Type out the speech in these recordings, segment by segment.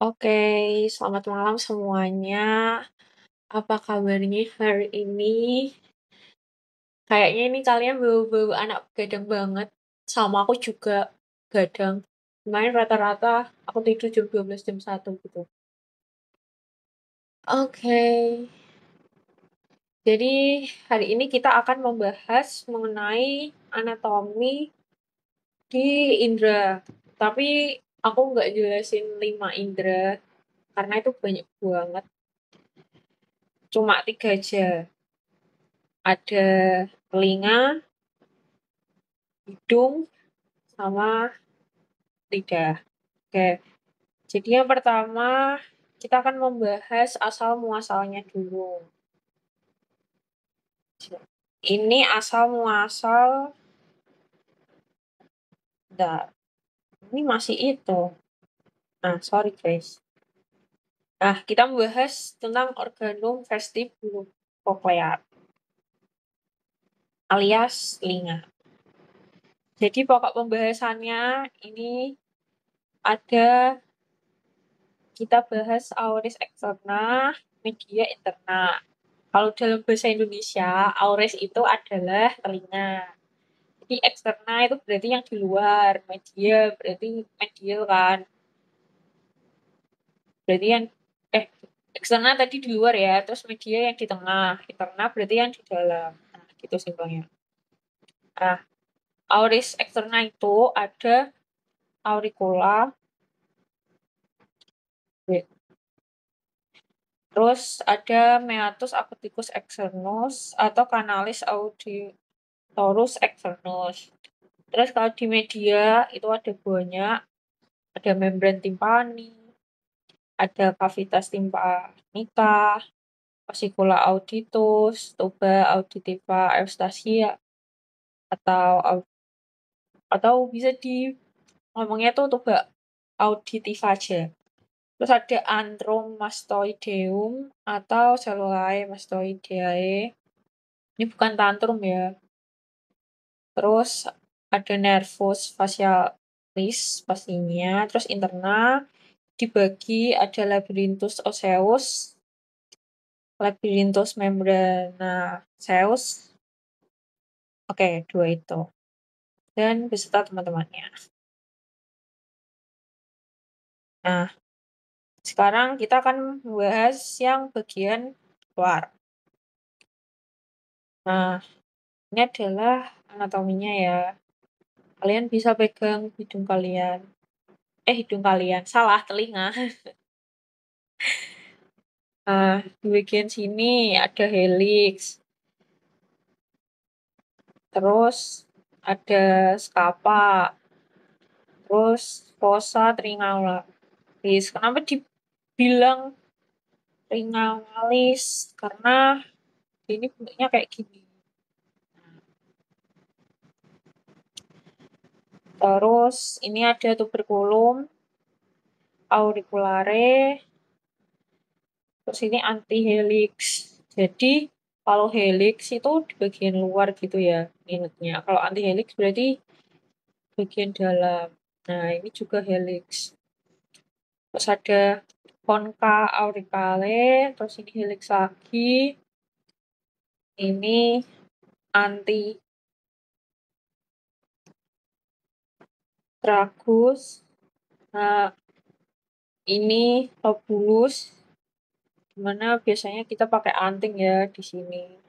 Oke, selamat malam semuanya. Apa kabarnya hari ini? Kayaknya ini kalian bau-bau anak begadang banget. Sama aku juga begadang. Kemarin rata-rata aku tidur jam 12, jam 1 gitu. Oke, jadi hari ini kita akan membahas mengenai anatomi di indera. Tapi aku nggak jelasin 5 indera, karena itu banyak banget. Cuma 3 aja. Ada telinga, hidung, sama lidah. Oke, jadi yang pertama kita akan membahas asal muasalnya dulu. Ini asal muasal, bentar, ini masih itu. Nah, sorry guys. Nah, kita membahas tentang organum vestibulum cochlear alias telinga. Jadi pokok pembahasannya ini ada kita bahas auris externa, media interna. Kalau dalam bahasa Indonesia, auris itu adalah telinga. Jadi eksterna itu berarti yang di luar, media berarti medial kan. Berarti yang eh eksterna tadi di luar ya, terus media yang di tengah, interna berarti yang di dalam. Nah, gitu simpelnya. Nah, auris eksterna itu ada auricula, terus ada meatus acousticus externus atau canalis auditorus externus. Terus kalau di media itu ada banyak, ada membran timpani, ada cavitas tympanica, fascicula auditus, tuba auditiva eustacia, atau atau bisa di ngomongnya tuh tuba auditiva aja. Terus ada antrum mastoideum atau cellulae mastoideae. Ini bukan tantrum ya. Terus ada nervus facialis pastinya. Terus interna dibagi ada labyrinthus osseus, labyrinthus membranaceus. Oke, dua itu. Dan beserta teman-temannya. Nah, sekarang kita akan membahas yang bagian luar. Nah, ini adalah anatominya ya. Kalian bisa pegang hidung kalian. Hidung kalian. Salah, telinga. Nah, di bagian sini ada helix. Terus ada skapa. Terus fossa tringalis. Kenapa dibilang tringalis? Karena ini bentuknya kayak gini. Terus ini ada tuberculum auriculare. Terus ini anti helix. Jadi kalau helix itu di bagian luar gitu ya ingatnya. Kalau anti helix berarti bagian dalam. Nah, ini juga helix. Terus ada concha auricale, terus ini helix lagi. Ini anti tragus. Nah, ini lobulus, dimana biasanya kita pakai anting ya di sini.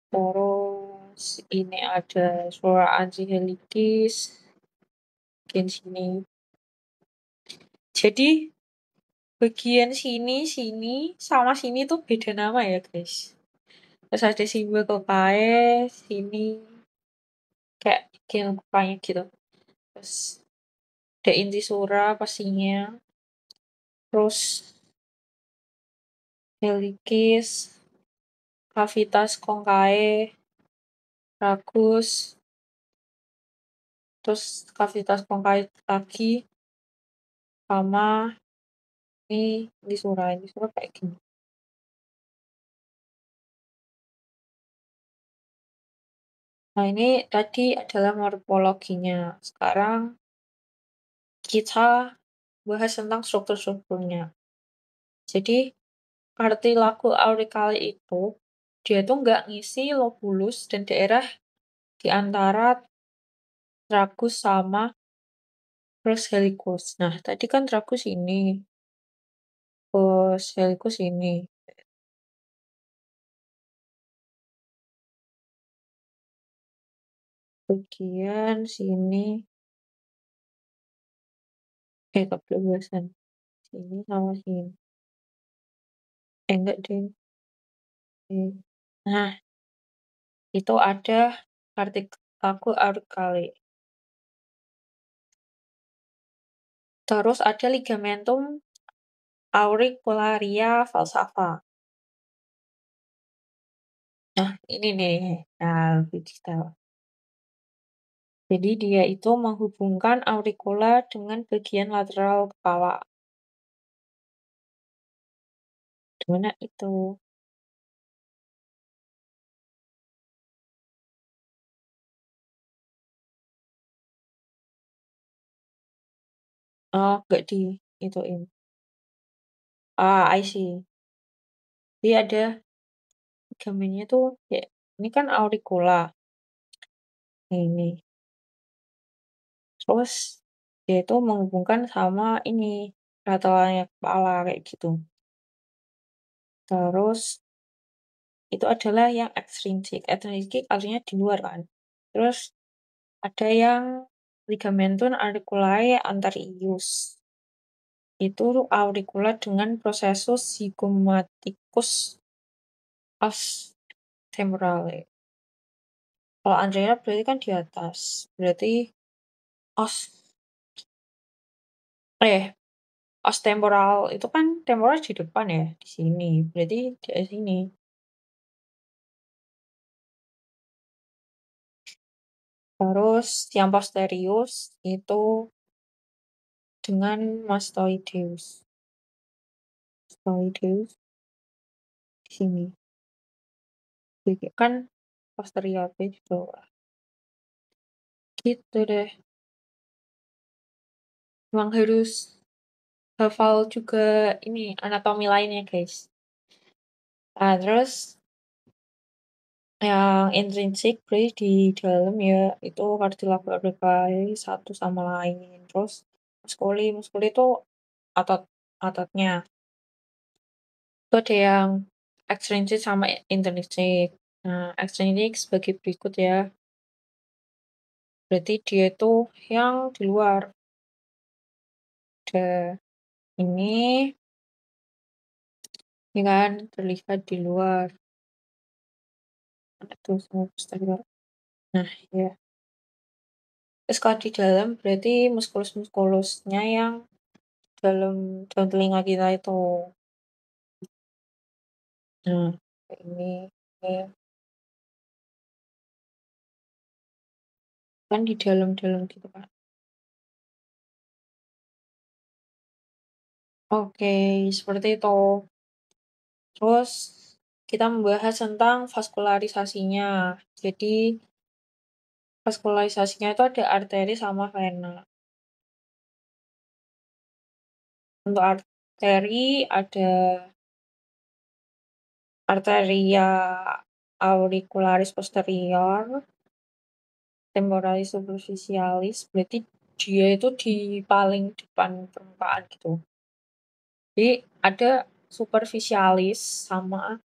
Terus ini ada suara antihelikis bagian sini. Jadi bagian sini sama sini tuh beda nama ya guys. Terus ada simbol kokae sini kayak bagian kokanya gitu. Terus ada inti sura pastinya. Terus helikis, cavitas conchae, ragus, terus cavitas conchae lagi sama ini di sura kayak gini. Nah, ini tadi adalah morfologinya. Sekarang kita bahas tentang struktur-strukturnya. Jadi, kartilago auricale itu, dia tuh nggak ngisi lobulus dan daerah di antara tragus sama pros helikus. Nah, tadi kan tragus ini, pros helikus ini. Bagian sini, kebablasan. Sini sama sini. Enggak deh. Nah, itu ada kartilago auricale. Terus ada ligamentum auricularia falsata. Nah, ini nih, nah lebih detail. Jadi dia itu menghubungkan auricula dengan bagian lateral kepala. Di mana itu? Oh, nggak di ituin. Ah, I see. Jadi ada ligamennya tuh kayak ini kan auricula. Ini. Terus dia itu menghubungkan sama ini lateralnya kepala kayak gitu. Terus itu adalah yang extrinsic. Extrinsic artinya di luar kan. Terus ada yang ligamentum auriculae anterius. Itu auricula dengan processus zygomaticus os temporale. Kalau anterior berarti kan di atas. Berarti os eh os temporal itu kan temporal di depan ya, di sini. Berarti di sini. Terus yang posterius itu dengan mastoideus. Mastoideus di sini. Jadi kan posterior gitu. Gitu deh. Emang harus hafal juga ini anatomi lainnya, guys. Nah, terus yang intrinsik berarti di dalam ya itu kartilago auriculae satu sama lain. Terus muskuli, muskuli itu otot-ototnya. Itu ada yang ekstrinsik sama intrinsik. Nah, ekstrinsik sebagai berikut ya. Berarti dia itu yang di luar. Ada ini kan terlihat di luar. Itu semua posterior. Nah, ya. Terus kalau di dalam berarti muskulus-muskulusnya yang dalam telinga kita itu. Nah, kayak ini kan di dalam-dalam gitu kan. Oke, seperti itu. Terus kita membahas tentang vaskularisasinya. Jadi vaskularisasinya itu ada arteri sama vena. Untuk arteri ada arteria auricularis posterior, temporalis superficialis, berarti dia itu di paling depan permukaan gitu. Jadi ada superficialis sama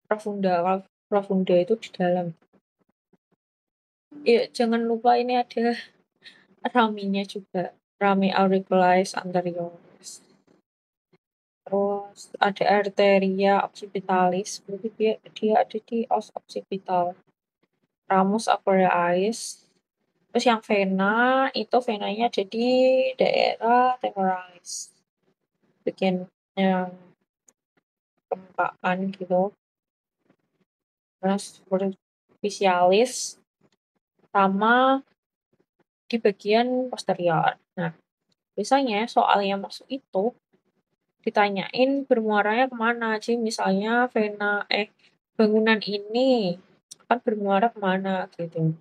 profunda. Kalau profunda itu di dalam. Ya, jangan lupa ini ada raminya juga. Rami auricularis anterioris. Terus ada arteria occipitalis, berarti dia ada di os occipital. Ramus aquarialis. Terus yang vena itu venanya ada di daerah temporalis. Bagian yang permukaan gitu. Terus superficialis sama di bagian posterior. Nah, biasanya soal yang masuk itu ditanyain bermuaranya kemana. Jadi misalnya bangunan ini kan bermuara kemana gitu.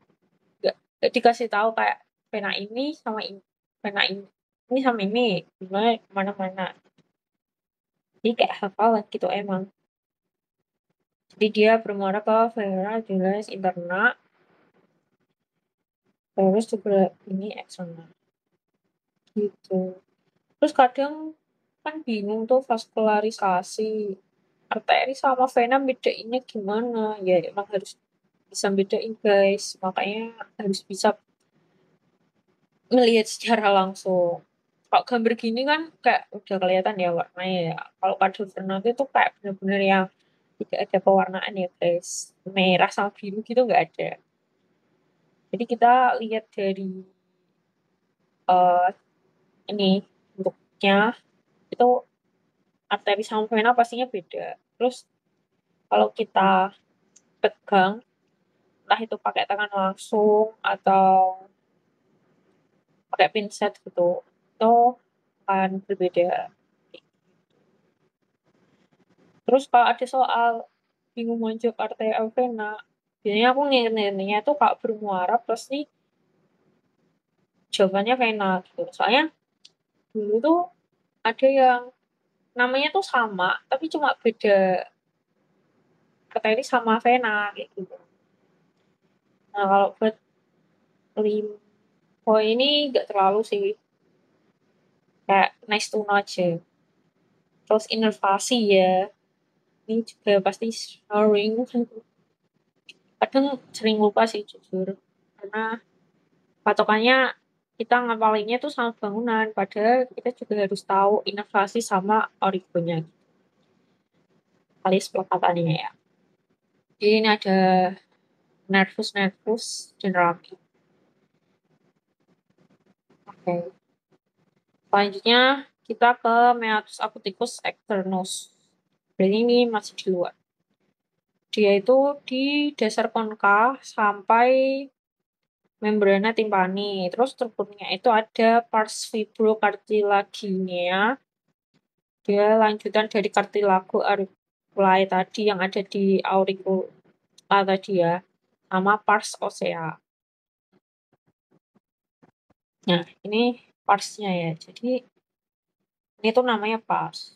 Gak dikasih tahu kayak vena ini sama ini, vena ini. ini sama ini, gimana kemana-mana. Jadi kayak hafalan gitu emang. Jadi dia bermuara ke Vera, Julius, Interna, terus juga ini eksternal gitu. Terus kadang kan bingung tuh vaskularisasi arteri sama vena bedainnya gimana, ya emang harus bisa bedain guys, makanya harus bisa ngelihat secara langsung. Kalau gambar gini kan kayak udah kelihatan ya warnanya ya. Kalau kado Fernando itu kayak bener-bener yang tidak ada pewarnaan ya guys. Merah sama biru gitu nggak ada. Jadi kita lihat dari eh ini bentuknya itu arteri sama vena pastinya beda. Terus kalau kita pegang entah itu pakai tangan langsung atau pakai pinset gitu, itu akan berbeda. Terus kalau ada soal bingung manjat arteri vena, biasanya aku nginget-ngingetnya tuh kalau bermuara pasti jawabannya vena gitu. Soalnya dulu tuh ada yang namanya tuh sama, tapi cuma beda arteri sama vena kayak gitu. Nah kalau buat limfo ini nggak terlalu sih, kayak nice to know aja. Terus inervasi ya, ini juga pasti snoring. Kadang sering lupa sih jujur, karena patokannya kita ngapalinnya tuh sama bangunan, padahal kita juga harus tahu inovasi sama origonya, alias pelekatannya ya. Jadi ini ada nervus dan rami. Oke. Selanjutnya kita ke meatus akuticus externus. Berarti ini masih di luar. Dia itu di dasar konka sampai membrana timpani. Terus strukturnya itu ada pars fibrocartilaginea. Dia lanjutan dari cartilago auriculae tadi yang ada di auricula tadi ya, sama pars osea. Nah, ini parsnya ya. Jadi ini tuh namanya pars.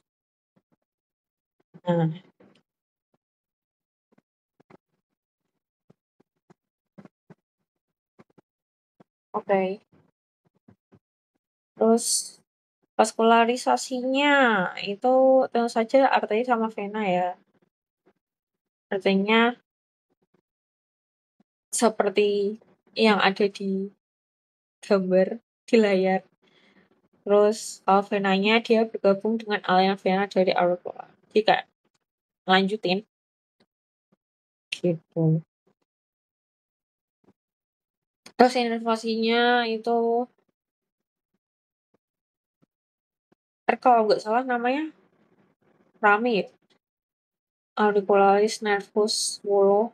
Nah, oke. Terus vaskularisasinya itu tentu saja arteri sama vena ya. Artinya seperti yang ada di gambar di layar. Terus kalau venanya dia bergabung dengan aliran vena dari auricula. Jadi kayak lanjutin gitu. Terus inovasinya itu kalau nggak salah namanya rame ya, auricularis nervus 10.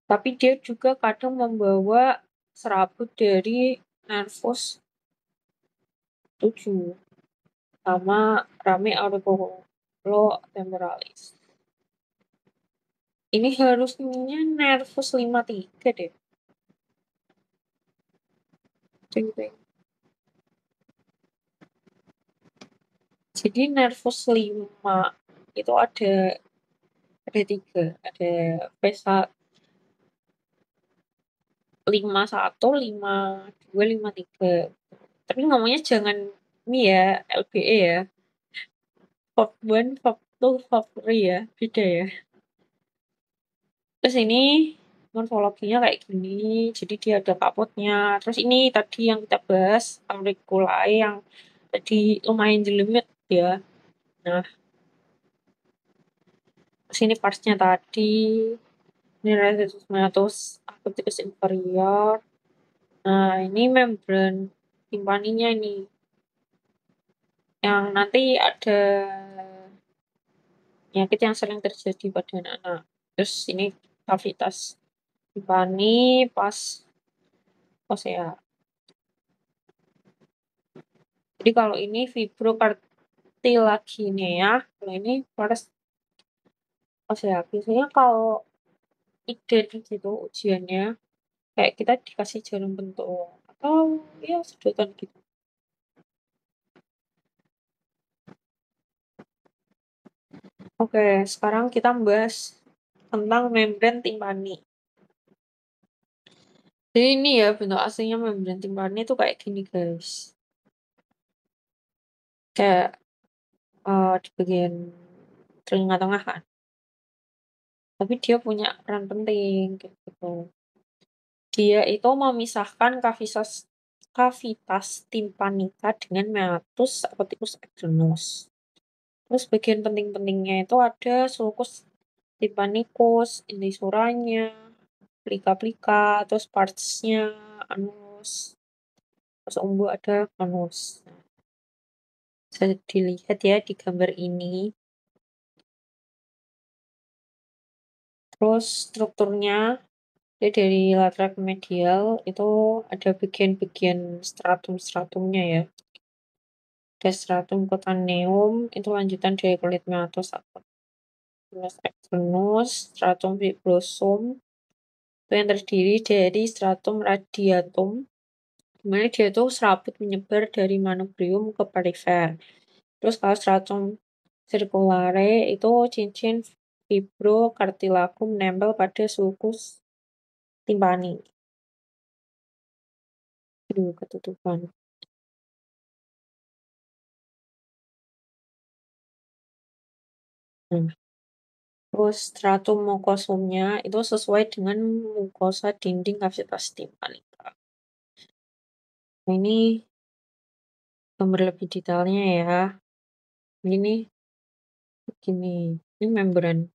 Tapi dia juga kadang membawa serabut dari nervus 7 sama rame auriculotemporalis. Ini harusnya nervus 53 deh. Ding, ding. Jadi nervus 5 itu ada 3, ada V1, 52, 53. Tapi ngomongnya jangan ini ya, LBE ya. VAP1, VAP2, VAP3 ya, beda ya. Terus ini morfologinya kayak gini, jadi dia ada kapotnya. Terus ini tadi yang kita bahas, auriculae yang tadi lumayan jelimet ya. Nah, terus ini partsnya tadi, ini radius meatus aquaticus inferior. Nah, ini membran timpaninya ini, yang nanti ada penyakit yang sering terjadi pada anak-anak. Terus ini kavitas timpani pas osea. Jadi kalau ini fibrocartilaginea, kalau ini pars osea. Biasanya kalau iden gitu ujiannya, kayak kita dikasih jarum pentul atau ya sedotan gitu. Oke, sekarang kita membahas tentang membran timpani. Jadi ini ya bentuk aslinya membran timpani itu kayak gini guys. Kayak di bagian telinga tengah kan. Tapi dia punya peran penting kayak gitu. Dia itu memisahkan kavitas timpanika dengan meatus apoticus externus. Terus bagian penting-pentingnya itu ada sulcus tympanicus, indisuranya, plika-plika, terus partsnya, anus, terus umbu ada anus. Bisa dilihat ya di gambar ini. Terus strukturnya dari lateral ke medial itu ada bagian-bagian stratum-stratumnya ya. Ada stratum cutaneum, itu lanjutan dari kulit meatus apoticus externus, stratum fibrosum, itu yang terdiri dari stratum radiatum, di mana dia itu serabut menyebar dari manubrium ke perifer. Terus kalau stratum circulare itu cincin fibrocartilagum nempel pada sulcus timpani. Aduh, ketutupan. Terus stratum mukosumnya itu sesuai dengan mukosa dinding kavitas timpanika. Nah, ini gambar lebih detailnya ya. Ini gini, ini membran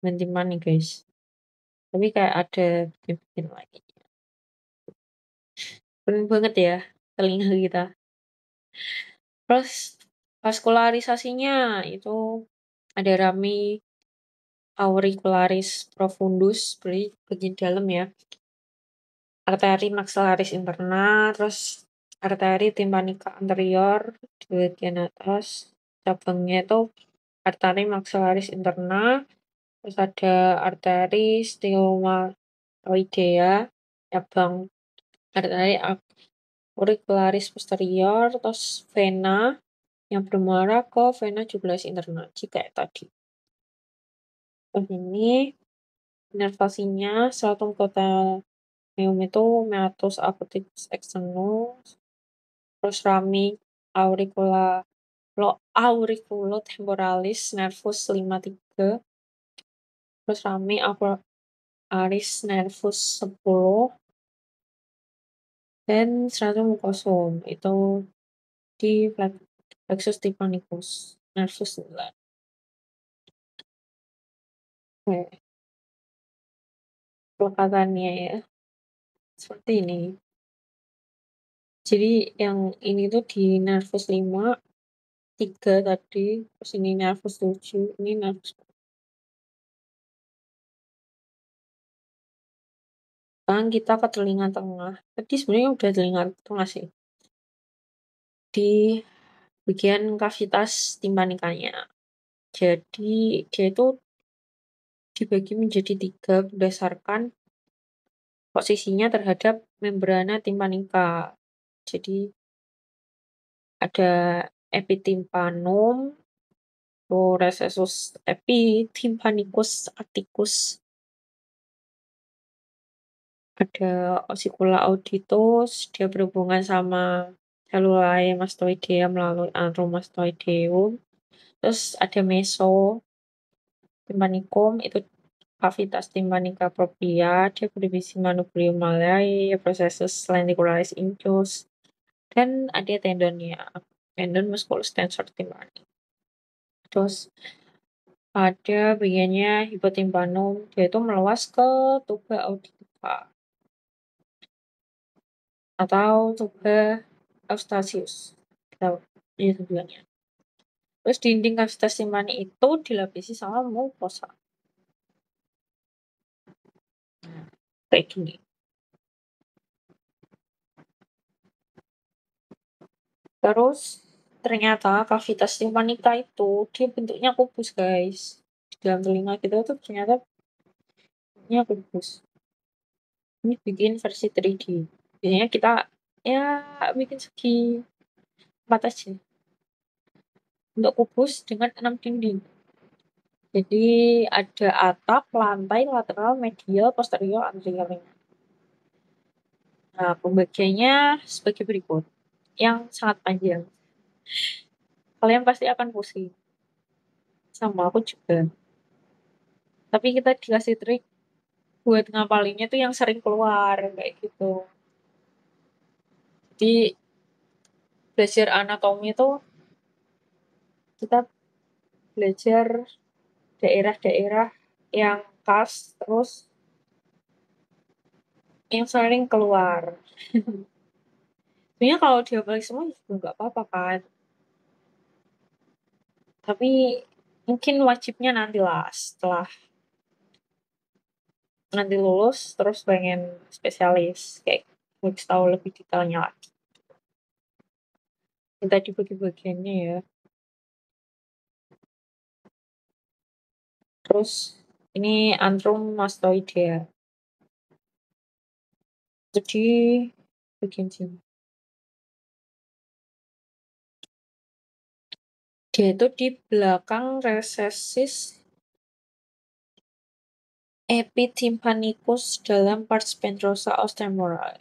timpani guys. Tapi kayak ada bikin lagi. Keren banget ya telinga kita. Terus vaskularisasinya itu ada rami auricularis profundus, berarti bagian dalam ya. Arteri maxillaris interna, terus arteri tympanica anterior di bagian atas. Cabangnya itu arteri maxillaris interna, terus ada arteri stigmatoidea, cabang arteri auricularis posterior, terus vena yang bermuara ke vena jugularis interna, jika tadi. Ini inervasinya stratum cutaneum itu meatus apoticus externus, terus rami auriculotemporalis nervus 53, terus rami auraris nervus 10, dan stratum mucosum itu di plexus tympanicus nervus 9. Oke, pelekatannya ya seperti ini. Jadi yang ini tuh di nervus 5, 3 tadi, terus ini nervus 7, ini nervus. Sekarang kita ke telinga tengah. Tadi sebenarnya udah telinga tengah sih. Di bagian kavitas timpanikanya. Jadi dia itu dibagi menjadi 3 berdasarkan posisinya terhadap membrana timpanika. Jadi ada epitimpanum, recessus epitimpanicus atticus, ada ossicula auditus, dia berhubungan sama cellulae mastoidea melalui antromastoideum. Terus ada mesotympanicum, itu cavitas tympanica propria, dia berdivisi manubrium malae, processus lenticularis incus, dan ada tendonnya, tendon musculus tensor tympani. Terus ada bagiannya hipotimpanum, dia itu meluas ke tuba auditiva atau tuba Eustachius. Ini sebelahnya. Terus dinding kavitas timpani itu dilapisi sama mukosa. Kayak gini. Terus ternyata kavitas timpanika itu dia bentuknya kubus guys. Di dalam telinga kita tuh ternyata bentuknya kubus. Ini bikin versi 3D. Biasanya kita ya bikin segi 4 aja. Untuk kubus dengan 6 dinding. Jadi ada atap, lantai, lateral, medial, posterior, anterior. Nah, pembagiannya sebagai berikut, yang sangat panjang. Kalian pasti akan pusing, sama aku juga. Tapi kita dikasih trik buat ngapalinnya tuh yang sering keluar, kayak gitu. Jadi belajar anatomi tuh kita belajar daerah-daerah yang khas, terus yang sering keluar. Sebenarnya kalau dihafalin semua juga nggak apa-apa kan, tapi mungkin wajibnya nanti lah setelah nanti lulus terus pengen spesialis kayak harus tahu lebih detailnya lagi. Ini tadi bagi-bagiannya ya. Terus ini antrum mastoidea. Jadi bagian sini. Dia itu di belakang recessis epitympanicus dalam pars ventrosa osteomoral.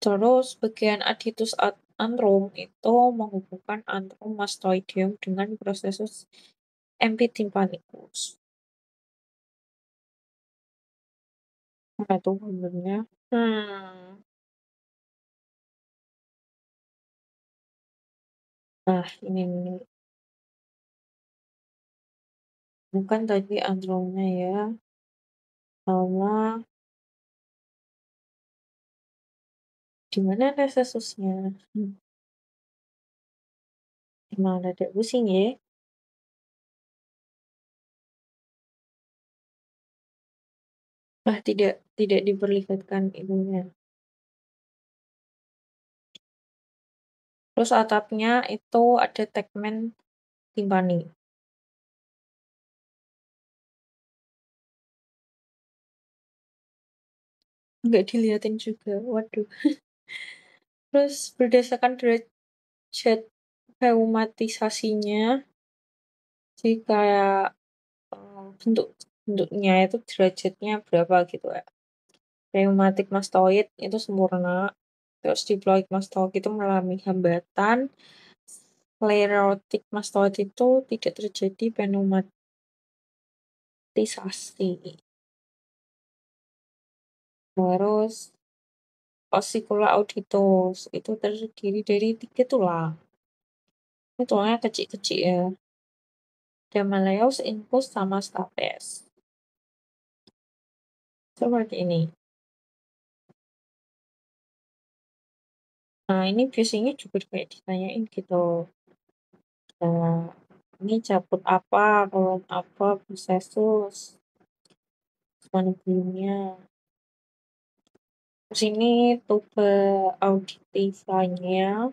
Terus bagian aditus antrum itu menghubungkan antrum mastoideum dengan processus epitympanicus. Apa tuh benernya? Hmm. Nah, ini bukan tadi antrumnya ya, sama di mana recessusnya? Emang ada pusing ya? Tidak diperlihatkan itunya. Terus atapnya itu ada tegmen timpani. Nggak dilihatin juga, waduh. Terus berdasarkan derajat reumatisasinya, jadi kayak bentuknya itu derajatnya berapa gitu ya. Reumatik mastoid itu sempurna, terus diploid mastoid itu mengalami hambatan, sklerotik mastoid itu tidak terjadi pneumatisasi. Terus ossicula auditus itu terdiri dari 3 tulang. Ini tulangnya kecil-kecil ya. Ada malleus, incus, sama stapes. Seperti ini. Nah, ini biasanya juga kayak ditanyain gitu. Nah, ini cabut apa, kolom apa, processus, manubriumnya. Terus ini tube auditifanya.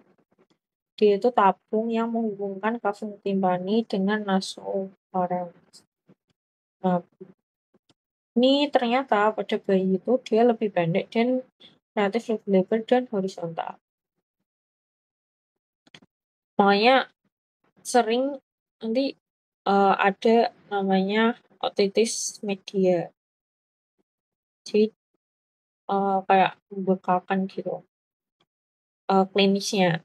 Dia itu tabung yang menghubungkan kafum timpani dengan nasopharynx. Nah, ini ternyata pada bayi itu dia lebih pendek dan relatif lebih lebar dan horizontal. Makanya sering nanti ada namanya otitis media. Jadi kayak membekalkan gitu klinisnya.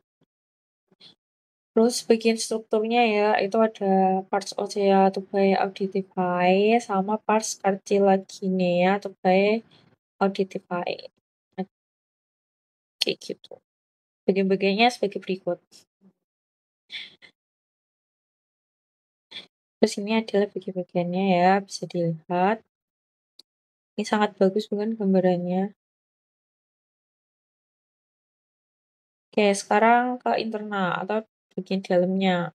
Terus bagian strukturnya ya itu ada pars ossea tubae auditivae sama pars cartilaginea tubae auditivae. Nah, kayak gitu. Bagian-bagiannya sebagai berikut. Terus ini adalah bagian-bagiannya ya, bisa dilihat. Ini sangat bagus bukan gambarannya. Oke, sekarang ke internal atau bagian dalamnya.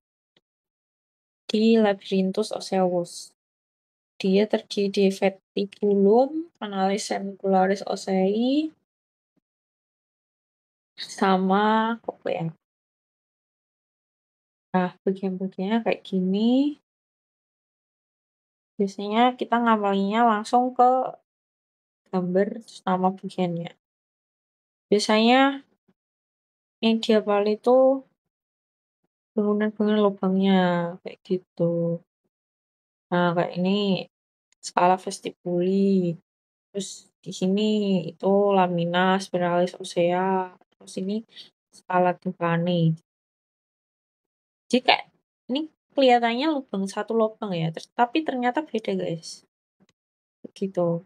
Di Labyrinthus osseus. Dia terdiri di vertibulum, canalis semicularis ossei, sama cochlea. Nah, bagian-bagiannya kayak gini. Biasanya kita ngapalinnya langsung ke gambar terus nama bagiannya. Biasanya yang dihafal itu bangunan-bangunan lubangnya, kayak gitu. Nah, kayak ini skala vestibuli, terus di sini itu lamina spiralis osea, terus ini skala tympani. Jadi kayak ini kelihatannya lubang satu lubang ya, tapi ternyata beda, guys. Begitu.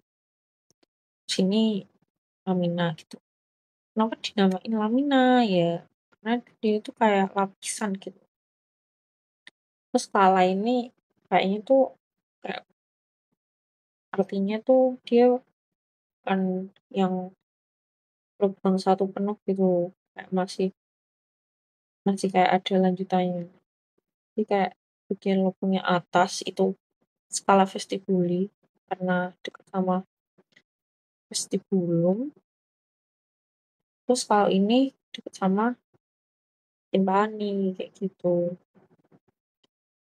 Sini lamina gitu. Kenapa dinamain lamina ya? Karena dia itu kayak lapisan gitu. Terus skala ini kayaknya tuh kayak artinya tuh dia bukan yang lubang satu penuh gitu, kayak masih masih kayak ada lanjutannya. Jadi kayak bagian lubang yang atas itu skala vestibuli karena dekat sama vestibulum, terus kalau ini dekat sama timpani kayak gitu.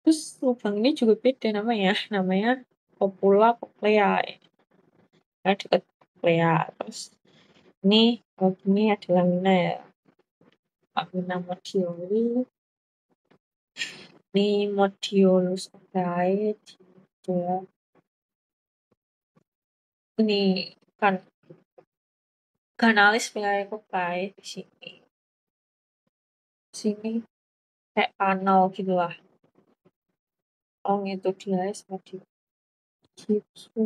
Terus lubang ini juga beda namanya, namanya copula cochlea karena dekat cochlea. Terus ini kalau gini ada lamina ya, lamina modioli, ini modiolus ovae gitu ya. Ini kan kanalis wilayah Kutai di sini. Sini kayak kanal gitu lah. Oh itu dia sama di gitu.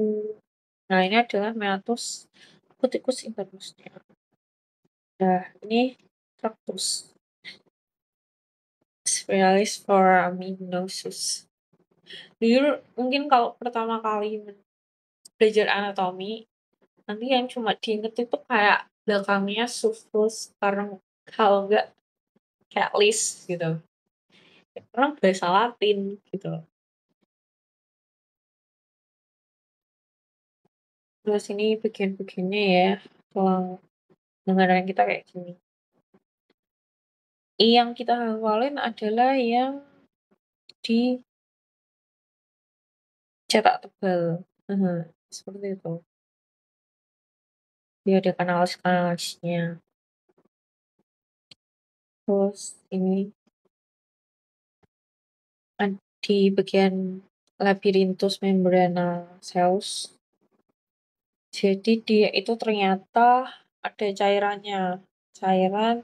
Nah ini adalah meatus kutikus internusnya. Nah ini traktus spiralis foraminosus. Dulu mungkin kalau pertama kali belajar anatomi, nanti yang cuma diinget itu kayak belakangnya sulfus, karena kalau enggak kayak list gitu. Karena bahasa Latin gitu. Terus ini bagian-bagiannya ya, tulang lengan kita kayak gini. Yang kita hafalin adalah yang dicetak tebal. Seperti itu. Dia ada kanalis-kanalisnya. Terus ini di bagian labyrinthus membrana cells. Jadi dia itu ternyata ada cairannya, cairan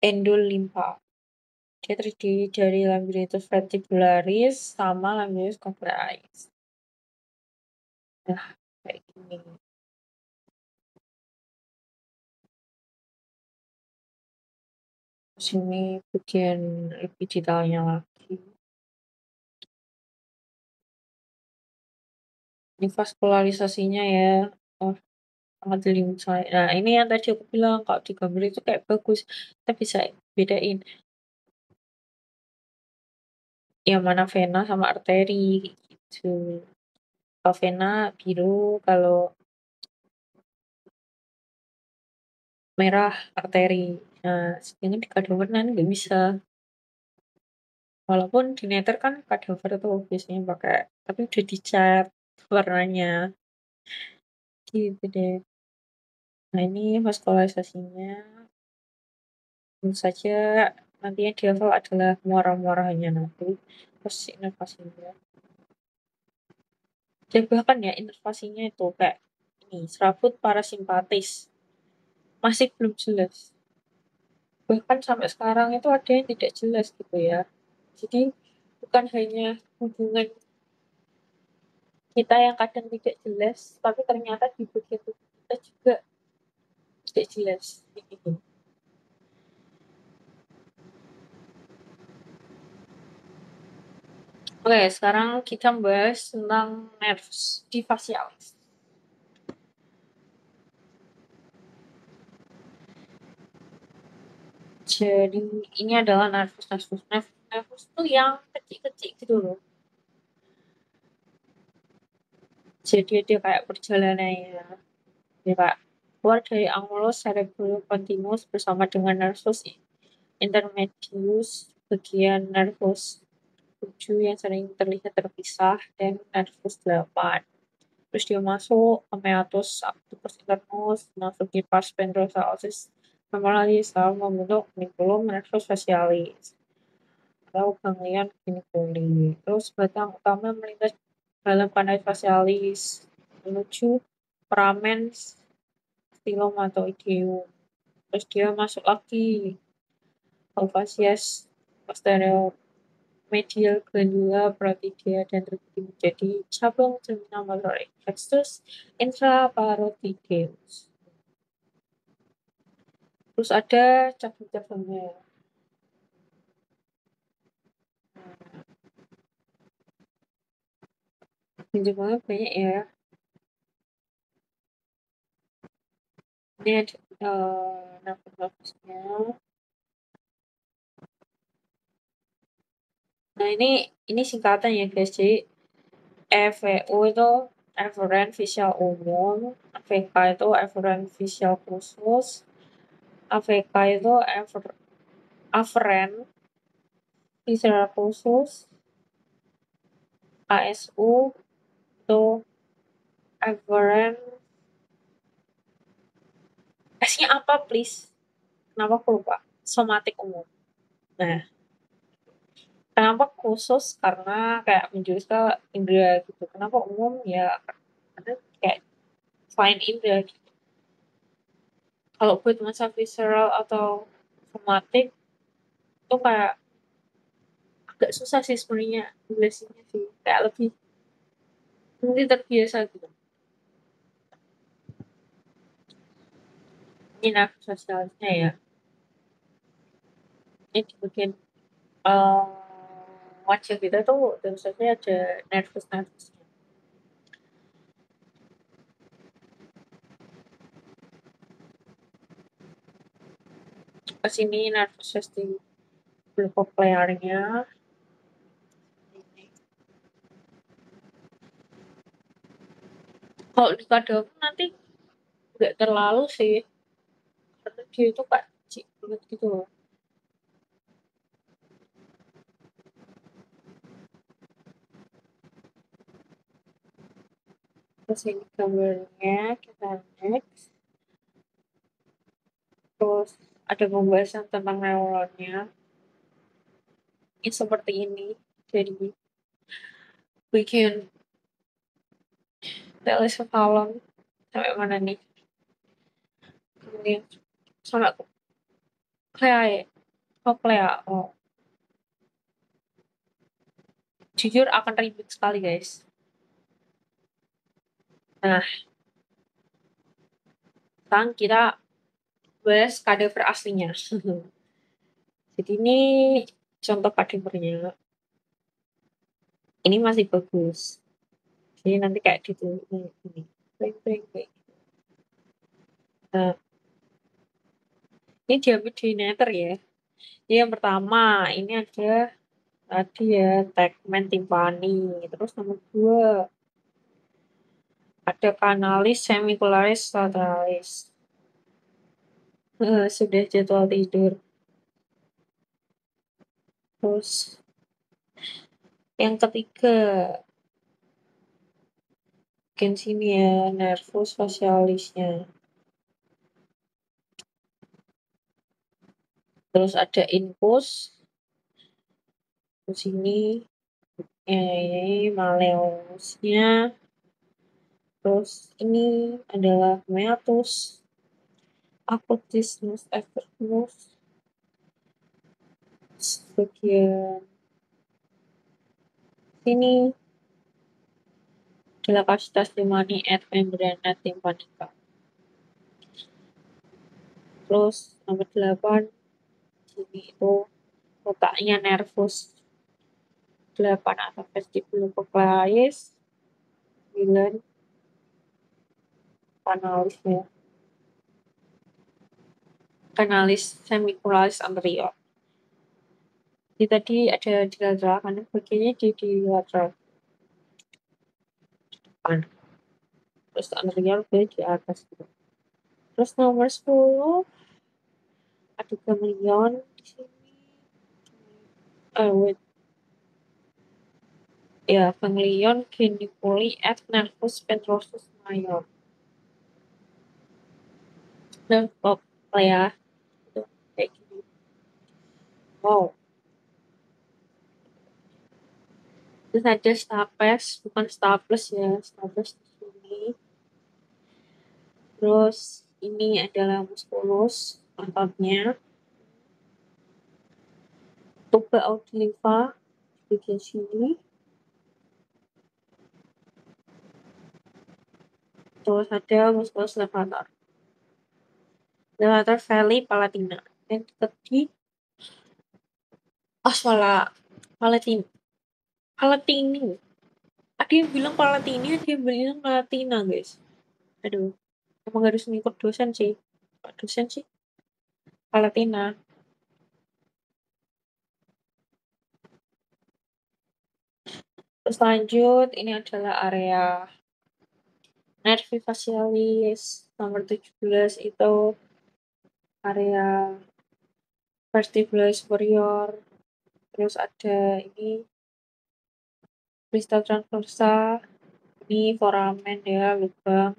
endolimfa. Dia terdiri dari labyrinthus verticularis sama labyrinthus convellaris. Nah, kayak gini. Sini bagian lebih detailnya lagi. Ini vaskularisasinya ya. Oh, sangat jelimet saya. Nah, ini yang tadi aku bilang kalau di gambar itu kayak bagus. Kita bisa bedain yang mana vena sama arteri gitu. Kalau vena biru, kalau merah arteri. Nah, sedangkan di kadaver kan nggak bisa. Walaupun di netter kan kadaver tuh biasanya pakai, tapi udah dicat warnanya. Gitu deh. Nah, ini vaskularisasinya. Tentu saja nantinya di level adalah muara-muaranya nanti. Terus inovasinya. Dan bahkan ya inovasinya itu kayak ini, serabut parasimpatis. Masih belum jelas. Bahkan sampai sekarang itu ada yang tidak jelas gitu ya. Jadi bukan hanya hubungan kita yang kadang tidak jelas, tapi ternyata di bagian tubuh kita juga tidak jelas. Gitu. Oke, sekarang kita bahas tentang nervus di facialis. Jadi ini adalah nervus nervus nervus nervus tuh yang kecil-kecil gitu loh. Jadi dia kayak perjalanannya. Dia kayak keluar dari angulus cerebellum continuus bersama dengan nervus intermedius bagian nervus 7 yang sering terlihat terpisah dan nervus 8. Terus dia masuk ke meatus actus internus, masuk di pars ventrosa osis femoralis lalu membentuk maculum nervus facialis. atau ganglion geniculi. Terus batang utama melintas dalam kanal facialis menuju foramen stilomatoideum. Terus dia masuk lagi ke fascias posterior medial glandula parotidea dan terbagi menjadi cabang terminal motorik plexus intraparotideus. Terus ada cabang-cabangnya. Cabangnya banyak ya. Ini ada nervus-nervusnya. Nah ini singkatan ya guys. Jadi EVU itu eferen visual umum, AVK itu eferen visual khusus, AVK itu aferen visual khusus, ASU itu eferen S-nya apa please? Kenapa aku lupa? Somatik umum. Nah, kenapa khusus? Karena kayak menjurus ke indera gitu. Kenapa umum? Ya karena kayak selain indera gitu. Kalau buat masa visceral atau somatik itu kayak agak susah sih sebenarnya jelasinnya sih. Kayak lebih nanti terbiasa gitu. Ini nervus sosialnya ya. Ini di bagian wajah kita tuh tentu saja ada nervus-nervusnya. Ke sini nervus vestibulocochlearnya. Kalau di kadang nanti nggak terlalu sih, karena dia itu kayak kecil banget gitu loh. Terus ini gambarnya kita next. Terus ada pembahasan tentang neuronnya. Ini seperti ini. Jadi bikin telecephalon sampai mana nih? Kemudian sampai cochlea ya. Cochlea. Oh, jujur akan ribet sekali guys. Nah, sekarang kita bahas kadaver aslinya. Jadi ini contoh kadavernya. Ini masih bagus. Jadi nanti kayak gitu ini. Kayak. Nah, ini diameter ya. Jadi yang pertama ini ada tadi ya tegmen timpani. Terus nomor 2 ada kanalis semicularis lateralis. Sudah jadwal tidur. Terus yang ketiga bagian sini ya nervus facialisnya. Terus ada infus. Terus ini maleusnya. Terus ini adalah meatus, acutismus effervescens, bagian sini adalah kapasitas timani et membrana tympanica. Terus nomor 8 sini itu letaknya nervus 8 atau vestibulocochlearis 9 kanalisnya. Kanalis semicularis anterior. Jadi tadi ada di lateral kanan, bagiannya di lateral depan. Terus anterior di atas gitu. Terus nomor 10 ada ganglion di sini. Wait. Ya, ganglion geniculi et nervus petrosus major. Nah, ya. Itu kayak gini. Wow. Terus ada stapes, bukan staples ya, staples di sini. Terus ini adalah musculus ototnya. Tuba audiliva di bagian sini. Terus ada musculus levator. Levator veli palatina. Dan di swala palatini. Palatini. Ada yang bilang palatini, ada yang bilang palatina, guys. Aduh, emang harus ngikut dosen sih. Pak dosen sih palatina. Terus lanjut, ini adalah area nervi facialis nomor 17 itu area vestibular superior. Terus ada ini crista transversa, ini foramen ya, lubang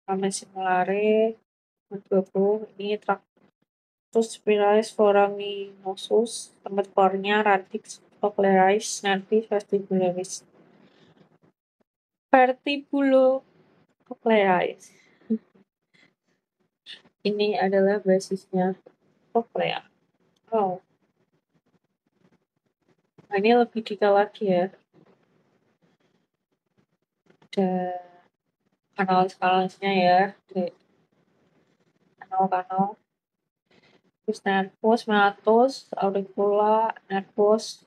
foramen simulare 20, ini tractus spinalis foraminosus, tempat kornya radix occularis nervi vestibularis. Vertibulo occularis. Ini adalah basisnya cochlea. Oh, nah ini lebih detail lagi ya. Ada kanal-kanalnya ya, kanal-kanal. Terus nervus, meatus, auricula, nervus,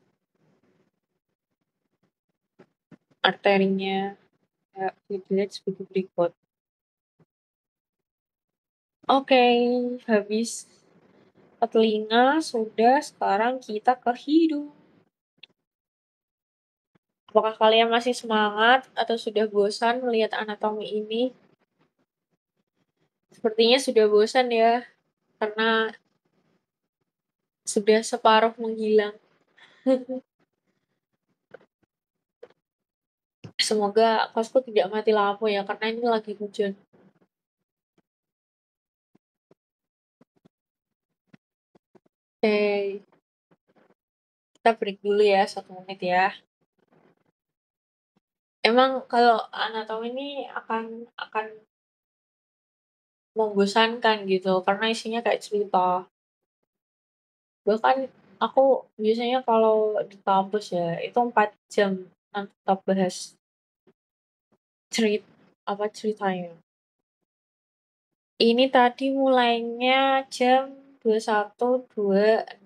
arterinya ya, dilihat sebagai berikut. Oke, habis ke telinga sudah, sekarang kita ke hidung. Apakah kalian masih semangat atau sudah bosan melihat anatomi ini? Sepertinya sudah bosan ya, karena sudah separuh menghilang. Semoga kosku tidak mati lampu ya, karena ini lagi hujan. Oke, kita break dulu ya, 1 menit ya. Emang kalau anatomi ini akan membosankan gitu, karena isinya kayak cerita. Bahkan aku biasanya kalau di kampus ya, itu 4 jam tetap bahas ceritanya. Ini tadi mulainya jam 21.26.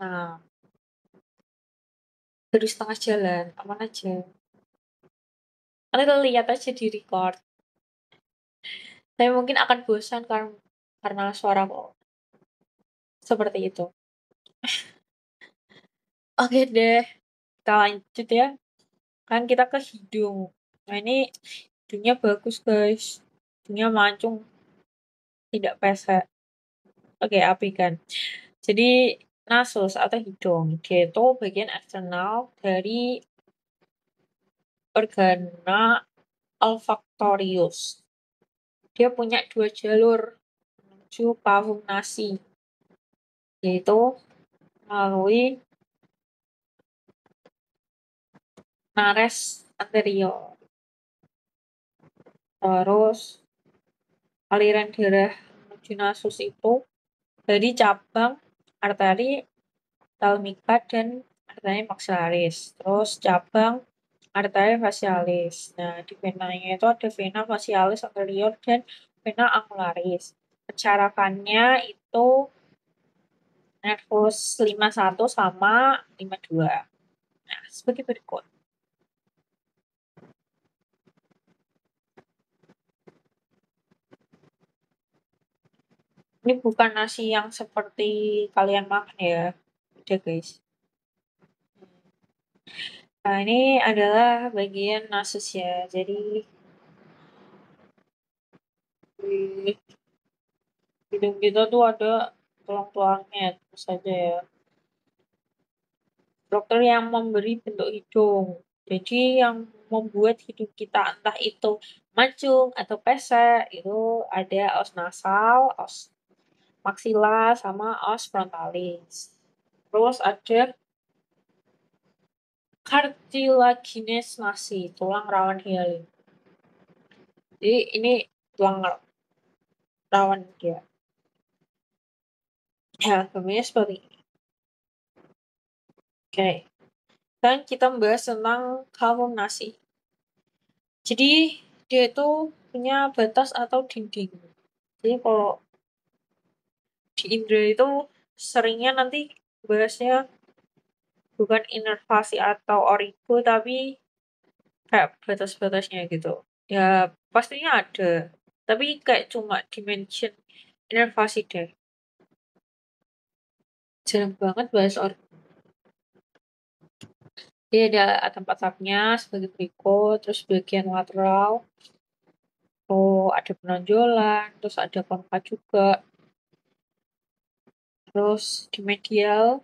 Baru setengah jalan, aman aja. Nanti lihat aja di record. Tapi mungkin akan bosan karena suara kok seperti itu. Oke deh, kita lanjut ya. Kan kita ke hidung. Nah ini hidungnya bagus guys. Hidungnya mancung, tidak pesek. Oke, api kan. Jadi nasus atau hidung, dia itu bagian eksternal dari organa olfaktorius. Dia punya 2 jalur menuju pahung nasi, yaitu melalui nares anterior. Terus aliran darah menuju nasus itu dari cabang arteri thalamica dan arteri maxillaris. Terus cabang arteri facialis. Nah, di venanya itu ada vena facialis anterior dan vena angularis. Pencarakannya itu nervus 51 sama 52. Nah, sebagai berikut. Ini bukan nasi yang seperti kalian makan ya. Udah guys. Nah, ini adalah bagian nasus ya. Jadi di hidung kita tuh ada tulang-tulangnya, terus saja ya. Dokter yang memberi bentuk hidung. Jadi yang membuat hidung kita entah itu mancung atau pesek itu ada os nasal, os maxilla, sama os frontalis. Terus ada Cartilaginous tulang rawan hialy. Jadi ini tulang rawan dia. Ya, gambarnya seperti ini. Oke. Dan kita membahas tentang kalumnasi. Jadi dia itu punya batas atau dinding. Jadi kalau di indra itu seringnya nanti bahasnya bukan inervasi atau origo tapi kayak batas-batasnya gitu. Ya pastinya ada. Tapi kayak cuma dimension inervasi deh. Jarang banget bahas origo. Jadi ada atap-atapnya sebagai berikut, terus bagian lateral, oh ada penonjolan, terus ada konka juga, terus di medial,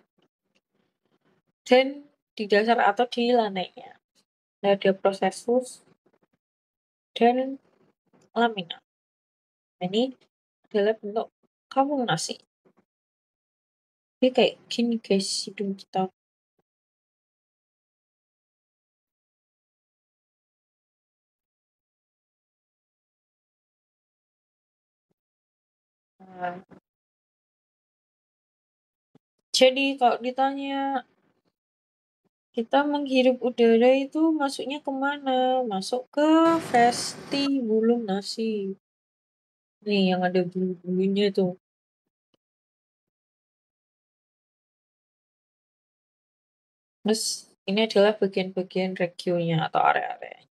dan di dasar atau di lantainya. Ada prosesus dan lamina. Nah, ini adalah bentuk kamulasi. Jadi kayak gini guys hidung kita. Nah, jadi kalau ditanya kita menghirup udara itu masuknya kemana? Masuk ke vestibulum nasi. Nih yang ada bulu-bulunya tuh. Terus ini adalah bagian-bagian regionya atau area-area.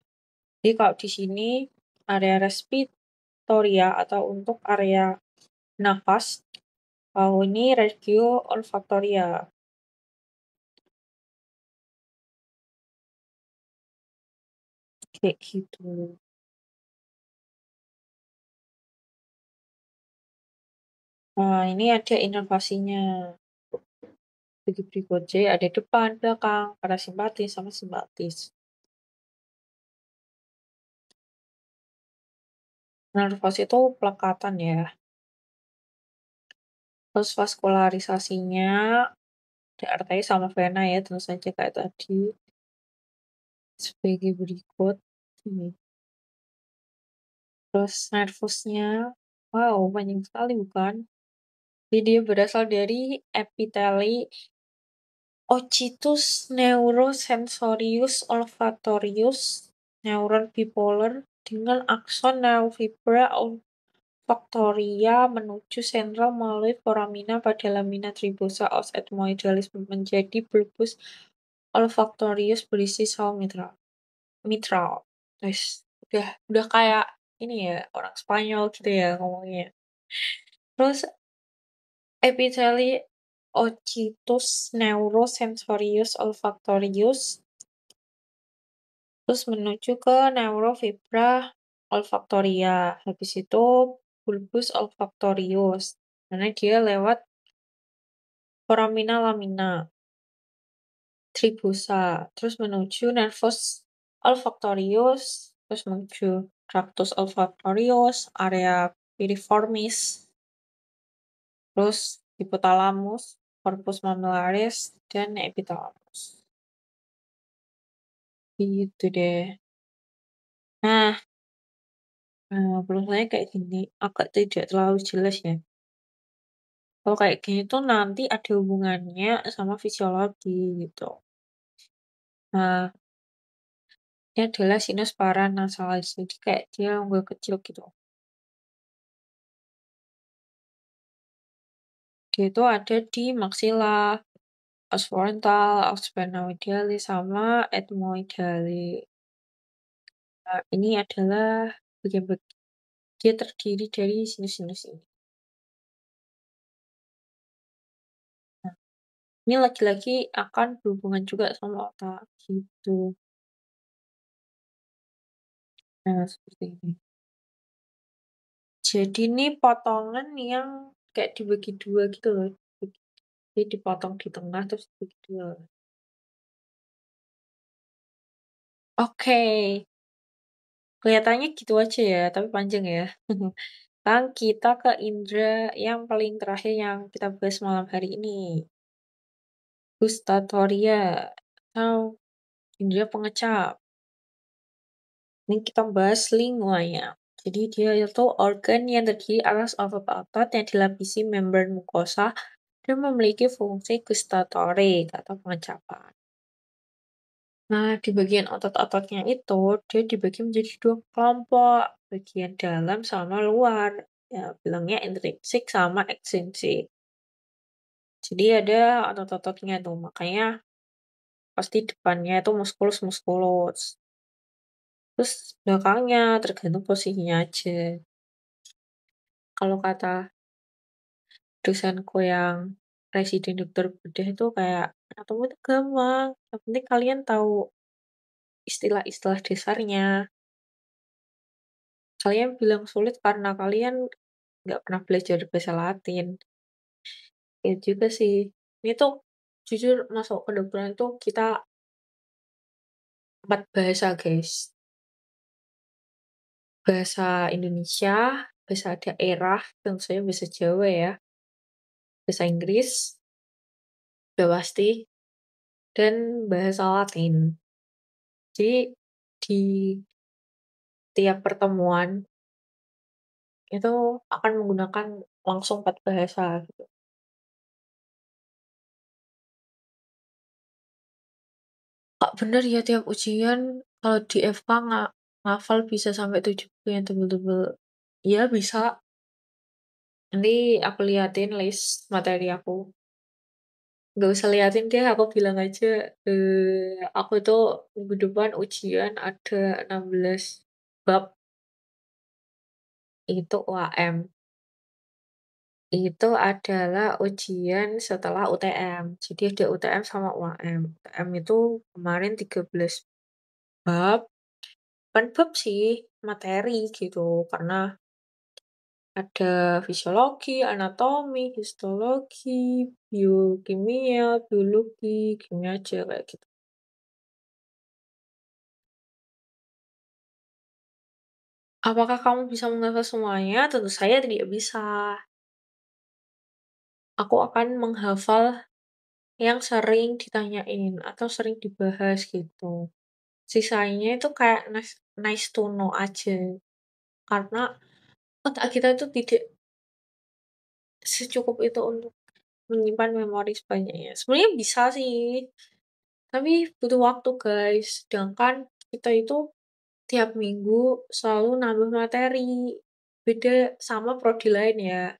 Jadi kalau di sini area respiratoria atau untuk area nafas, kalau ini regio olfaktoria. Kayak gitu. Nah, ini ada inovasinya. Bagi berikut J ada depan, belakang, parasimpatis, sama simpatis. Nervos itu pelekatan ya. Terus vaskularisasinya ada arteria sama vena ya, tentu saja kayak tadi. Sebagai berikut. Terus nervusnya, wow panjang sekali bukan? Jadi dia berasal dari epiteli ocitus neurosensorius olfatorius neuron bipolar dengan akson nervifera olfaktoria menuju sentral melalui foramina pada lamina tribosa os ethmoidalis menjadi bulbus olfaktorius berisi saung mitral. Mitral. Udah kayak ini ya, orang Spanyol gitu ya ngomongnya. Terus epiteli ocitus neurosensorius olfactorius terus menuju ke neurofibra olfaktoria. Habis itu bulbus olfaktorius. Karena dia lewat foramina lamina tribusa, terus menuju nervus olfaktorius, terus menuju tractus olfaktorius, area piriformis, terus hipotalamus, corpus mammillaris, dan epitalamus. Gitu deh. Nah, saya kayak gini, agak tidak terlalu jelas ya. Kalau kayak gini tuh nanti ada hubungannya sama fisiologi gitu. Nah, ini adalah sinus paranasalis, jadi kayak dia unggul kecil gitu. Dia itu ada di maxilla, os frontal, os sphenoidealis, sama ethmoidealis. Nah, ini adalah bagian-bagian dia terdiri dari sinus-sinus ini. Nah, ini lagi-lagi akan berhubungan juga sama otak gitu. Nah, seperti ini. Jadi ini potongan yang kayak dibagi dua gitu loh. Jadi dipotong di tengah terus dibagi dua. Oke, kelihatannya gitu aja ya, tapi panjang ya. Sekarang kita ke indera yang paling terakhir yang kita bahas malam hari ini. Gustatoria. Atau indera pengecap. Ini kita bahas linguanya. Jadi dia itu organ yang terdiri atas otot-otot yang dilapisi membran mukosa dan memiliki fungsi gustatory atau pengecapan. Nah, di bagian otot-ototnya itu, dia dibagi menjadi dua kelompok, bagian dalam sama luar. Ya, bilangnya intrinsik sama ekstrinsik. Jadi ada otot-ototnya tuh, makanya pasti depannya itu muskulus-muskulus. Terus belakangnya tergantung posisinya aja. Kalau kata dosenku yang residen dokter bedah itu kayak anatomi itu gampang, yang penting kalian tahu istilah-istilah dasarnya. Kalian bilang sulit karena kalian nggak pernah belajar bahasa Latin. Ya juga sih. Ini tuh jujur masuk kedokteran itu kita 4 bahasa, guys. Bahasa Indonesia, bahasa daerah, tentu saja bahasa Jawa ya, bahasa Inggris, udah pasti, dan bahasa Latin. Jadi di tiap pertemuan itu akan menggunakan langsung 4 bahasa gitu. Kak, bener ya tiap ujian kalau di FK ngafal bisa sampai 70 yang tebel-tebel. Iya bisa, nanti aku liatin list materi aku. Nggak usah liatin deh, aku bilang aja, aku tuh minggu depan ujian ada 16 bab, itu UAM. Itu adalah ujian setelah UTM. Jadi ada UTM sama UAM. UTM itu kemarin 13 bab, bukan bab sih, materi gitu. Karena ada fisiologi, anatomi, histologi, biokimia, biologi, kimia aja kayak gitu. Apakah kamu bisa menghafal semuanya? Tentu saya tidak bisa. Aku akan menghafal yang sering ditanyain atau sering dibahas gitu. Sisanya itu kayak nice nice to know aja. Karena otak kita itu tidak secukup itu untuk menyimpan memori sebanyaknya. Sebenarnya bisa sih, tapi butuh waktu, guys. Sedangkan kita itu tiap minggu selalu nambah materi. Beda sama prodi lain ya.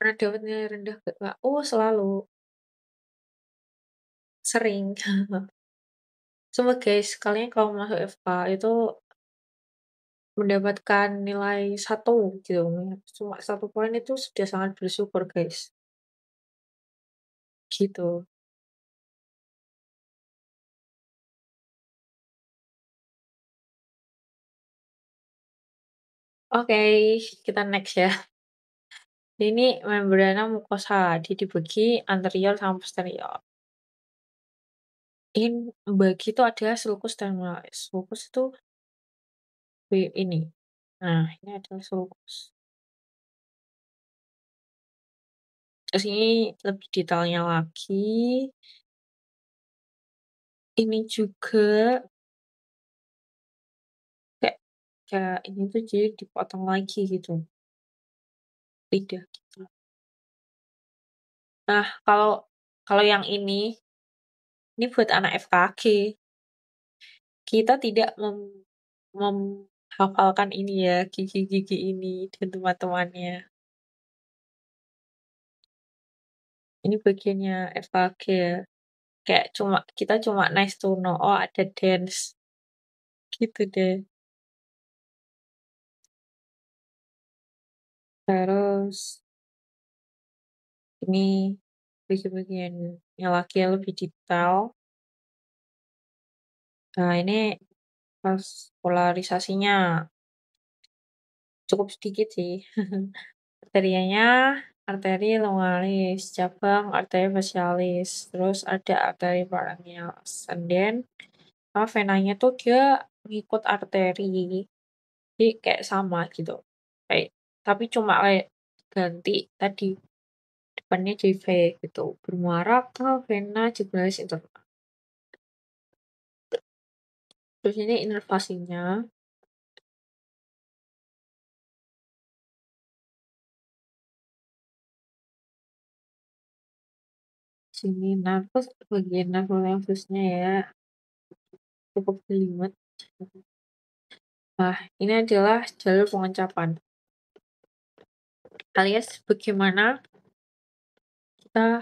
Pernah dapat nilai rendah gak, Kak? Oh, selalu. Sering. Coba guys, kalian kalau masuk FK itu mendapatkan nilai satu gitu, cuma 1 poin itu sudah sangat bersyukur, guys. Gitu. Oke, kita next ya. Ini membrana mukosa, dia dibagi anterior sama posterior. Ini bagi itu ada sulcus dan molaris. Sulcus itu ini. Nah, ini adalah sulcus. Terus ini lebih detailnya lagi. Ini juga kayak kayak ini tuh jadi dipotong lagi gitu, lidah gitu. Nah, kalau kalau yang ini buat anak FKG. Kita tidak menghafalkan ini ya, gigi-gigi ini dan teman-temannya. Ini bagiannya FKG ya. Kayak kita cuma nice to know, oh ada dance, gitu deh. Terus ini bagian-bagiannya lagi yang lebih detail. Nah, ini pas polarisasinya cukup sedikit sih. Arterianya, arteri longalis, cabang arteri facialis, terus ada arteri perangial ascendens, sama venanya tuh dia ngikut arteri, jadi kayak sama gitu. Kayak tapi cuma kayak ganti tadi depannya jadi V gitu, bermuara ke vena jugulis internal. Terus ini inervasinya. Sini nervous, bagian nervusnya ya, cukup jelimet. Nah, ini adalah jalur pengencapan, alias bagaimana kita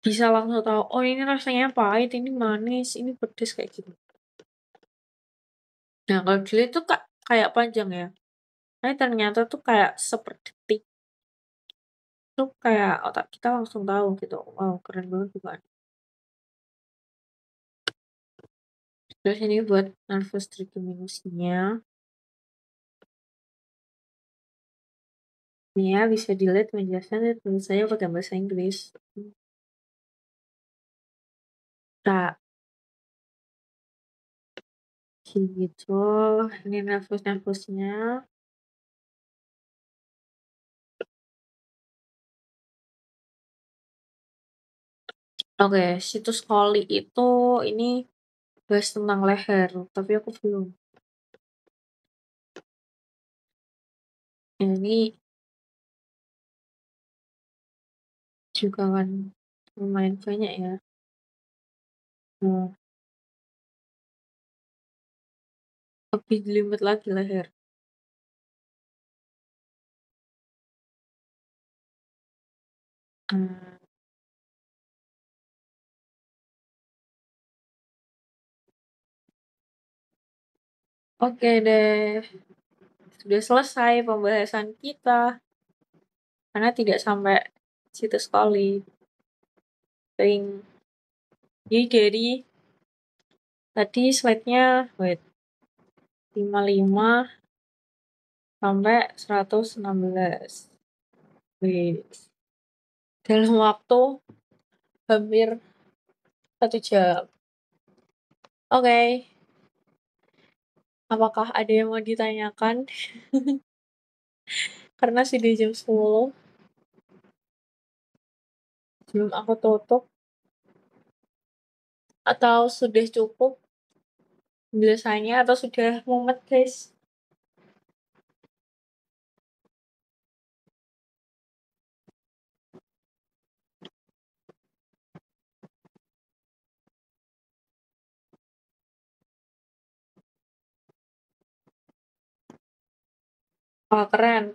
bisa langsung tahu, oh ini rasanya pahit, ini manis, ini pedes, kayak gitu. Nah, kalau dilihat tuh kayak panjang ya, tapi ternyata tuh kayak seperdetik. Tuh kayak otak kita langsung tahu gitu, wow keren banget bukan. Terus ini buat nervous trigeminusnya. Ini ya bisa dilihat penjelasannya tentu saja pakai bahasa Inggris. Nah, gitu. Ini nervous-nervousnya. Oke, situs Coli itu ini bahas tentang leher, tapi aku belum. Ini juga kan lumayan banyak ya. Hmm, lebih jelimet lagi leher. Hmm, oke deh, sudah selesai pembahasan kita karena tidak sampai situs Coli. Ring. Jadi dari tadi slide-nya wait 55 sampai 116. Wait. Dalam waktu hampir 1 jam. Oke. Apakah ada yang mau ditanyakan? Karena sudah jam 10 sebelum aku tutup, atau sudah cukup penjelasannya atau sudah mumet, guys? Wah, keren.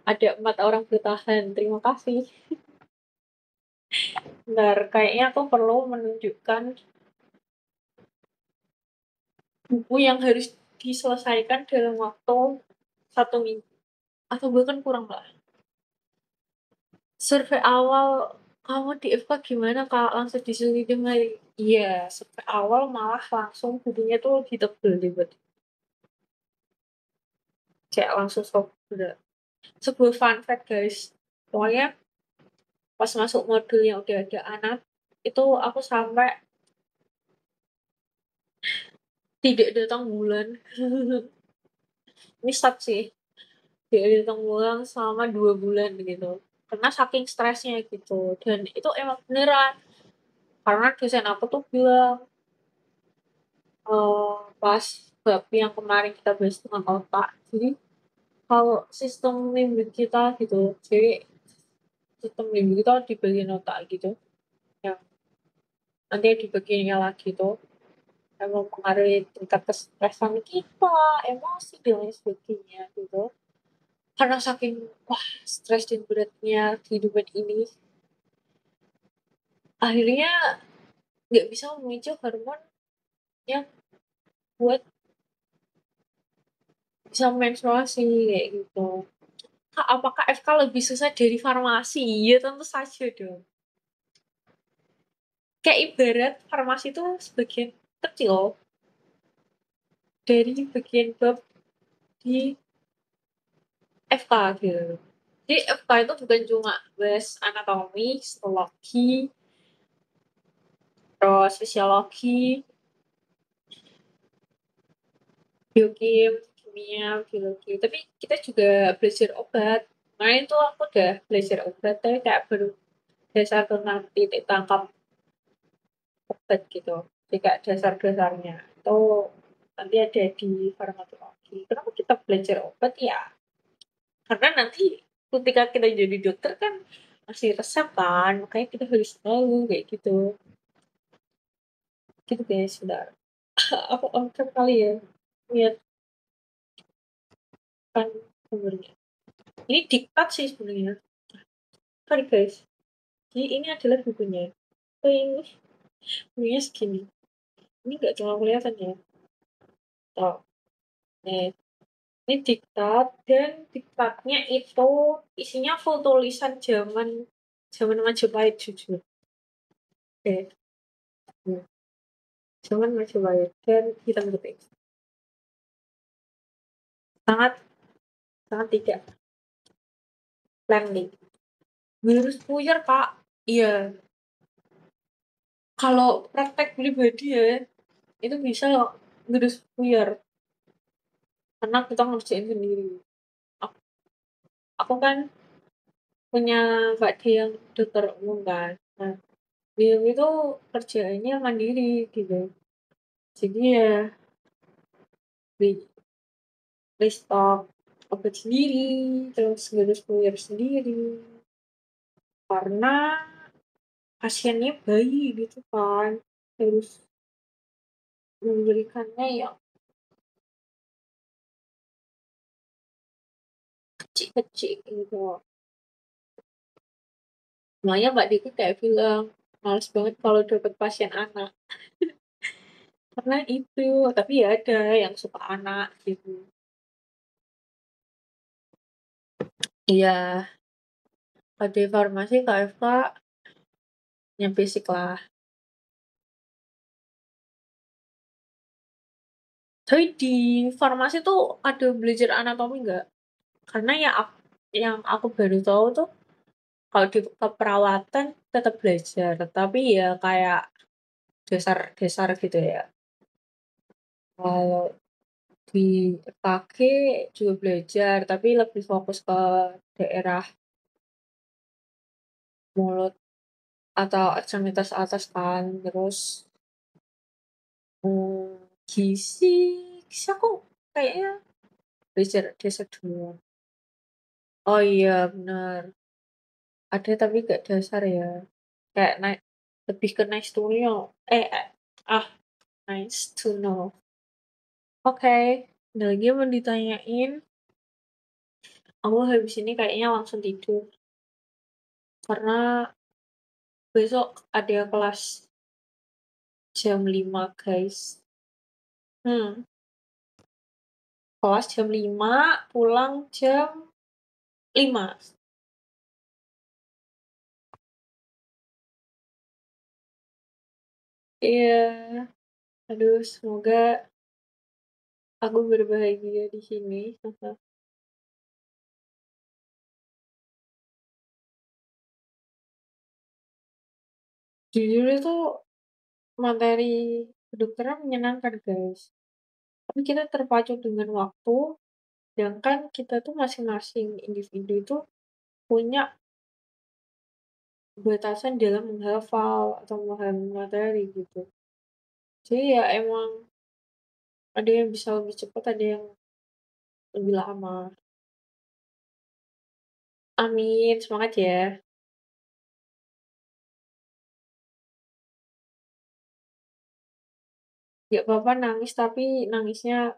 Ada 4 orang bertahan. Terima kasih. Bentar, kayaknya aku perlu menunjukkan buku yang harus diselesaikan dalam waktu 1 minggu atau bahkan kurang lah. Survei awal kamu di FK gimana Kak? Langsung diselidiki lagi? Iya, survei awal malah langsung bukunya tuh lebih tebel dibanding kayak langsung sok udah. Sebuah fun fact guys, pokoknya pas masuk modul yang udah ada anak, itu aku sampai tidak datang bulan. Ini stat sih, tidak datang bulan selama 2 bulan gitu. Karena saking stresnya gitu. Dan itu emang beneran. Karena dosen aku tuh bilang, pas bab yang kemarin kita bahas tentang otak. Jadi kalau sistem limbik kita gitu, jadi sistem limbik kita di bagian otak gitu, yang nanti di bagiannya lagi tuh yang mempengaruhi tingkat kestresan kita, emosi dan lain sebagainya gitu. Karena saking wah stres dan beratnya kehidupan ini, akhirnya nggak bisa memicu hormon yang buat bisa menstruasi kayak gitu. Kak, apakah FK lebih susah dari farmasi? Ya tentu saja dong. Kayak ibarat farmasi itu sebagian kecil dari bagian bab di FK gitu. Jadi FK itu bukan cuma bahas anatomi, histologi, terus fisiologi, biokim, kimia, biologi. Tapi kita juga belajar obat. Kemarin tuh aku udah belajar obat, tapi kayak baru dasar tentang titik tangkap obat gitu. Jadi kayak dasar-dasarnya itu nanti ada di farmakologi. Kenapa kita belajar obat ya? Karena nanti ketika kita jadi dokter kan masih resep kan, makanya kita harus tahu kayak gitu. Gitu guys, sudah. Aku on cam kali ya. Lihat kan sumbernya. Ini diktat sih sebenarnya. Sorry guys. Jadi ini adalah bukunya. Oh ini bukunya segini. Ini nggak terlalu kelihatan ya. Tuh. Nih, ini diktat dan diktatnya itu isinya full tulisan zaman zaman Majapahit jujur. Oke, hmm, zaman Majapahit dan hitam putih. Sangat sangat tidak friendly. Virus puyar kak. Iya. Kalau praktek pribadi ya itu bisa virus buyar karena kita ngerjain sendiri. Aku, aku kan punya Mbak D yang dokter umum kan. Nah, beliau itu kerjaannya mandiri gitu. Jadi ya beli restock obat sendiri, terus virus buyar sendiri. Karena pasiennya bayi gitu kan. Terus memberikannya yang kecil-kecil gitu. Makanya Mbak Diki kayak bilang, males banget kalau dapet pasien anak. Karena itu, tapi ya ada yang suka anak gitu. Iya, ada farmasi KFK yang basic lah. Tapi di farmasi tuh ada belajar anatomi nggak? Karena yang aku baru tahu tuh kalau di keperawatan tetap belajar, tapi ya kayak dasar-dasar gitu ya. Kalau di FKG juga belajar, tapi lebih fokus ke daerah mulut atau ekstremitas atas kan. Terus gizi, gizi aku kayaknya belajar dasar duluan. Oh iya bener, ada tapi gak dasar ya. Kayak naik lebih ke nice to know. Ah nice to know. Oke, ada lagi yang mau ditanyain? Aku habis ini kayaknya langsung tidur karena besok ada kelas jam 5 guys. Hmm, kelas jam 5, pulang jam 5. Iya, aduh semoga aku berbahagia di sini. Jujur itu materi kedokteran menyenangkan guys. Tapi kita terpacu dengan waktu, sedangkan kita tuh masing-masing individu itu punya batasan dalam menghafal atau memahami materi gitu. Jadi ya emang ada yang bisa lebih cepat, ada yang lebih lama. Amin, semangat ya. Gak apa-apa nangis, tapi nangisnya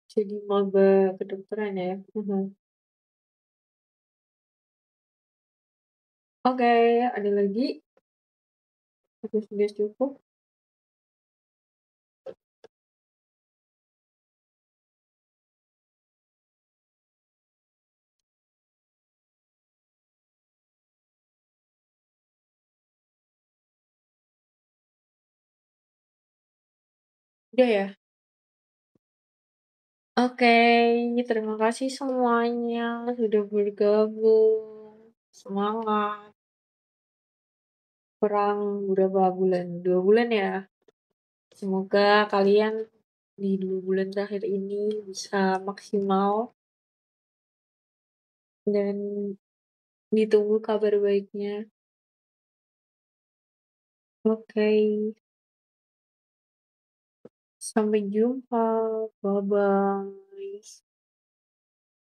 jadi maba kedokteran ya. Oke, ada lagi? Atau sudah cukup? Udah ya? Oke, terima kasih semuanya sudah bergabung. Semangat. Kurang berapa bulan? 2 bulan ya. Semoga kalian di 2 bulan terakhir ini bisa maksimal dan ditunggu kabar baiknya. Oke. Sampai jumpa. Bye bye.